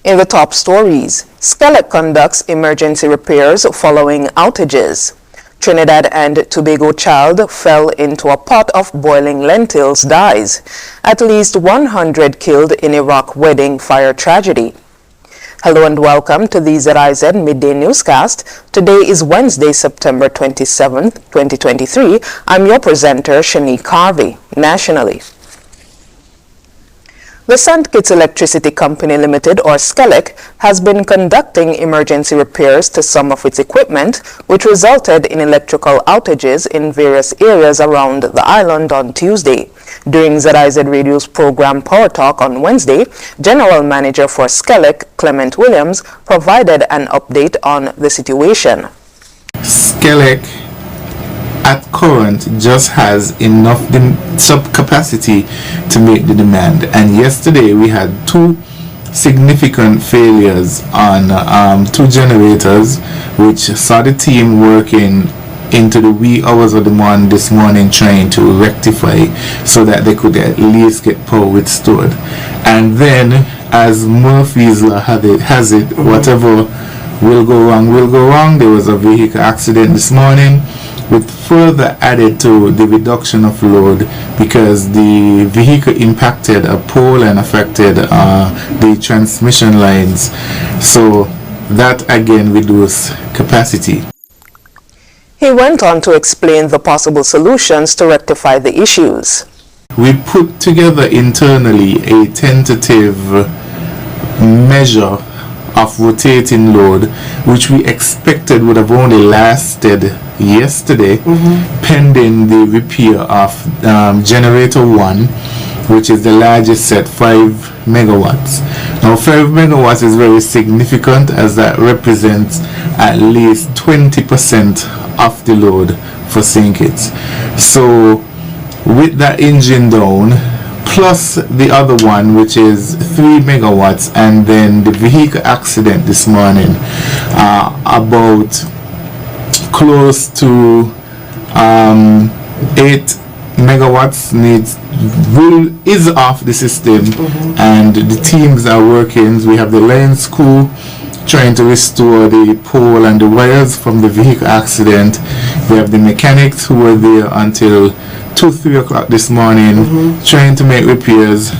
In the top stories, Skelik conducts emergency repairs following outages. Trinidad and Tobago child fell into a pot of boiling lentils, dies. At least 100 killed in Iraq wedding fire tragedy. Hello and welcome to the ZIZ Midday Newscast. Today is Wednesday, September 27th, 2023. I'm your presenter, Shanique Carvey. Nationally, the St. Kitts Electricity Company Limited, or Skelik, has been conducting emergency repairs to some of its equipment, which resulted in electrical outages in various areas around the island on Tuesday. During ZIZ Radio's program Power Talk on Wednesday, General Manager for Skelik, Clement Williams, provided an update on the situation. Skelik at current just has enough subcapacity to meet the demand, and yesterday we had two significant failures on two generators, which saw the team working into the wee hours of the morning this morning trying to rectify so that they could at least get power restored. And then, as Murphy's Law has it, whatever will go wrong. There was a vehicle accident this morning, with further added to the reduction of load because the vehicle impacted a pole and affected the transmission lines. So that again reduced capacity. He went on to explain the possible solutions to rectify the issues. We put together internally a tentative measure of rotating load, which we expected would have only lasted yesterday, pending the repair of generator 1, which is the largest set, 5 megawatts. Now 5 megawatts is very significant, as that represents at least 20% of the load for St. Kitts. So with that engine down, plus the other one, which is 3 megawatts, and then the vehicle accident this morning, about close to 8 megawatts is off the system, and the teams are working. We have the Lions crew trying to restore the pole and the wires from the vehicle accident. We have the mechanics who were there until 2-3 o'clock this morning trying to make repairs.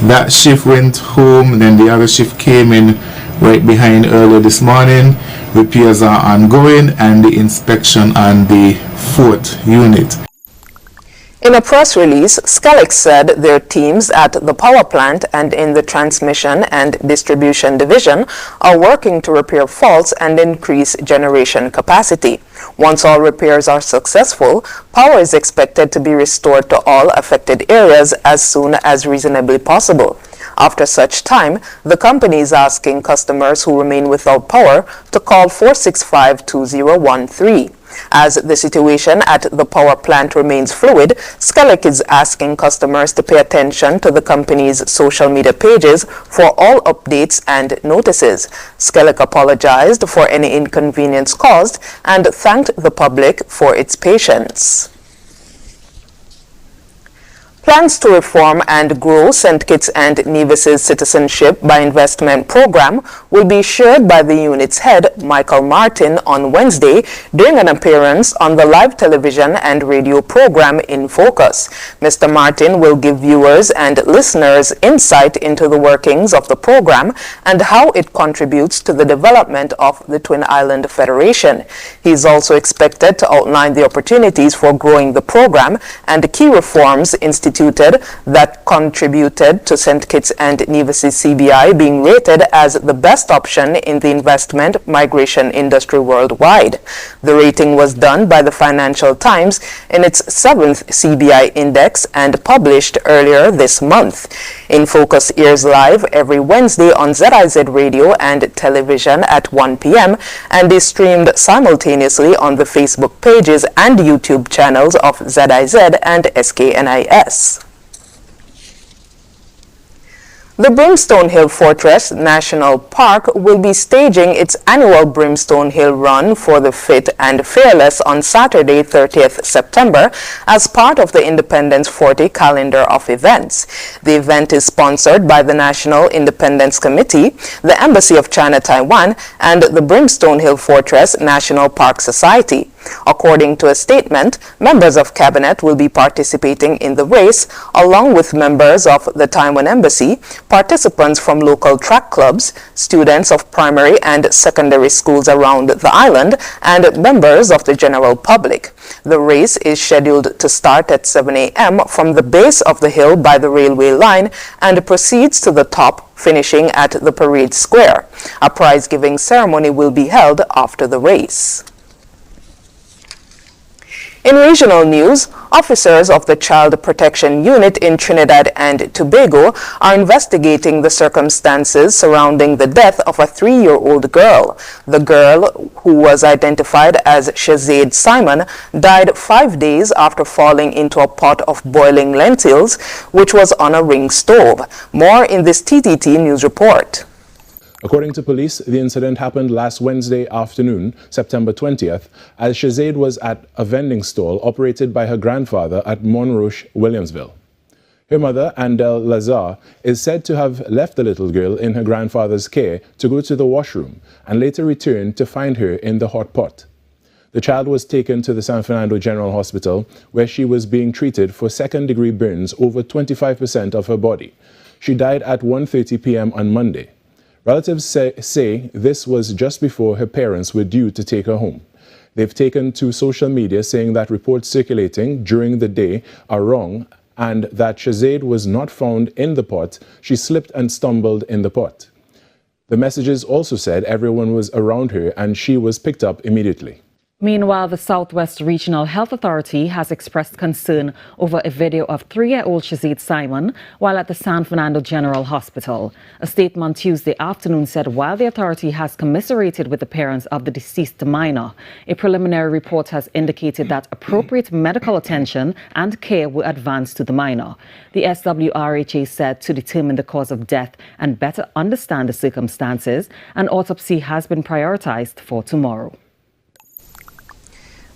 That shift went home, then the other shift came in right behind earlier this morning. Repairs are ongoing and the inspection on the 4th unit. In a press release, Skelik said their teams at the power plant and in the transmission and distribution division are working to repair faults and increase generation capacity. Once all repairs are successful, power is expected to be restored to all affected areas as soon as reasonably possible. After such time, the company is asking customers who remain without power to call 465-2013. As the situation at the power plant remains fluid, Skelik is asking customers to pay attention to the company's social media pages for all updates and notices. Skelik apologized for any inconvenience caused and thanked the public for its patience. Plans to reform and grow St. Kitts and Nevis's Citizenship by Investment program will be shared by the unit's head, Michael Martin, on Wednesday during an appearance on the live television and radio program In Focus. Mr. Martin will give viewers and listeners insight into the workings of the program and how it contributes to the development of the Twin Island Federation. He is also expected to outline the opportunities for growing the program and the key reforms instituted that contributed to St. Kitts and Nevis's CBI being rated as the best option in the investment migration industry worldwide. The rating was done by the Financial Times in its 7th CBI index and published earlier this month. In Focus airs live every Wednesday on ZIZ Radio and television at 1 p.m. and is streamed simultaneously on the Facebook pages and YouTube channels of ZIZ and SKNIS. The Brimstone Hill Fortress National Park will be staging its annual Brimstone Hill Run for the Fit and Fearless on Saturday, 30th September, as part of the Independence 40 calendar of events. The event is sponsored by the National Independence Committee, the Embassy of China Taiwan, and the Brimstone Hill Fortress National Park Society. According to a statement, members of cabinet will be participating in the race, along with members of the Taiwan Embassy, participants from local track clubs, students of primary and secondary schools around the island, and members of the general public. The race is scheduled to start at 7 a.m. from the base of the hill by the railway line and proceeds to the top, finishing at the parade square. A prize-giving ceremony will be held after the race. In regional news, officers of the Child Protection Unit in Trinidad and Tobago are investigating the circumstances surrounding the death of a 3-year-old girl. The girl, who was identified as ZIZ Simon, died 5 days after falling into a pot of boiling lentils, which was on a ring stove. More in this TTT news report. According to police, the incident happened last Wednesday afternoon, September 20th, as Shazade was at a vending stall operated by her grandfather at Monroche, Williamsville. Her mother, Andel Lazar, is said to have left the little girl in her grandfather's care to go to the washroom and later returned to find her in the hot pot. The child was taken to the San Fernando General Hospital, where she was being treated for second-degree burns over 25% of her body. She died at 1:30 p.m. on Monday. Relatives say this was just before her parents were due to take her home. They've taken to social media saying that reports circulating during the day are wrong and that Shazade was not found in the pot. She slipped and stumbled in the pot. The messages also said everyone was around her and she was picked up immediately. Meanwhile, the Southwest Regional Health Authority has expressed concern over a video of 3-year-old Shazid Simon while at the San Fernando General Hospital. A statement Tuesday afternoon said while the authority has commiserated with the parents of the deceased minor, a preliminary report has indicated that appropriate medical attention and care were advanced to the minor. The SWRHA said to determine the cause of death and better understand the circumstances, an autopsy has been prioritized for tomorrow.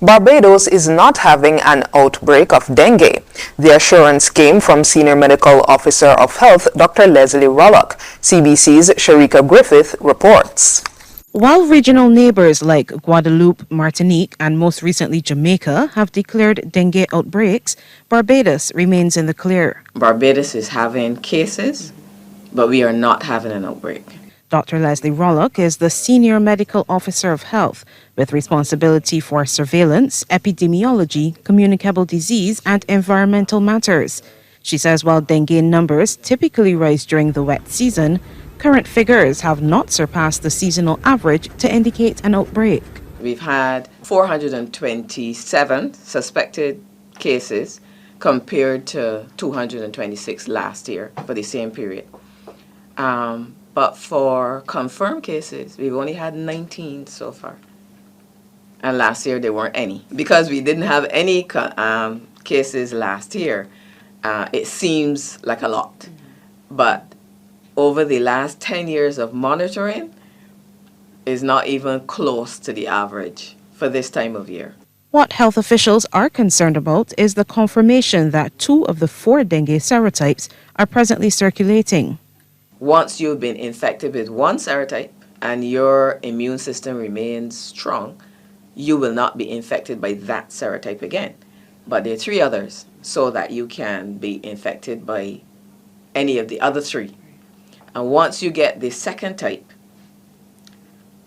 Barbados is not having an outbreak of dengue. The assurance came from Senior Medical Officer of Health, Dr. Leslie Rollock. CBC's Sharika Griffith reports. While regional neighbors like Guadeloupe, Martinique, and most recently Jamaica have declared dengue outbreaks, Barbados remains in the clear. Barbados is having cases, but we are not having an outbreak. Dr. Leslie Rollock is the Senior Medical Officer of Health with responsibility for surveillance, epidemiology, communicable disease, and environmental matters. She says while dengue numbers typically rise during the wet season, current figures have not surpassed the seasonal average to indicate an outbreak. We've had 427 suspected cases compared to 226 last year for the same period. But for confirmed cases, we've only had 19 so far. And last year there weren't any. Because we didn't have any cases last year, it seems like a lot. But over the last 10 years of monitoring, is not even close to the average for this time of year. What health officials are concerned about is the confirmation that 2 of the 4 dengue serotypes are presently circulating. Once you've been infected with one serotype and your immune system remains strong, you will not be infected by that serotype again. But there are 3 others, so that you can be infected by any of the other 3. And once you get the second type,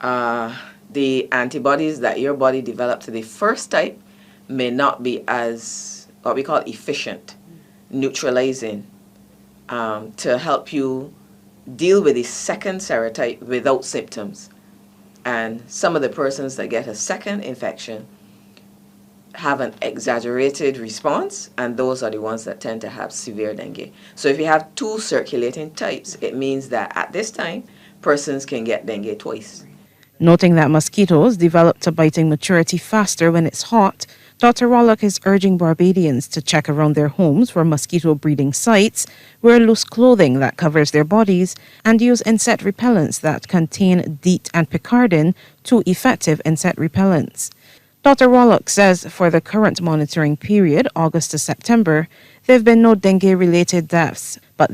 the antibodies that your body developed to the first type may not be as, what we call efficient, neutralizing, to help you deal with the second serotype without symptoms. And some of the persons that get a second infection have an exaggerated response, and those are the ones that tend to have severe dengue. So if you have 2 circulating types, it means that at this time, persons can get dengue twice. Noting that mosquitoes develop to biting maturity faster when it's hot, Dr. Rollock is urging Barbadians to check around their homes for mosquito breeding sites, wear loose clothing that covers their bodies, and use insect repellents that contain DEET and Picardin, two effective insect repellents. Dr. Rollock says for the current monitoring period, August to September, there have been no dengue-related deaths,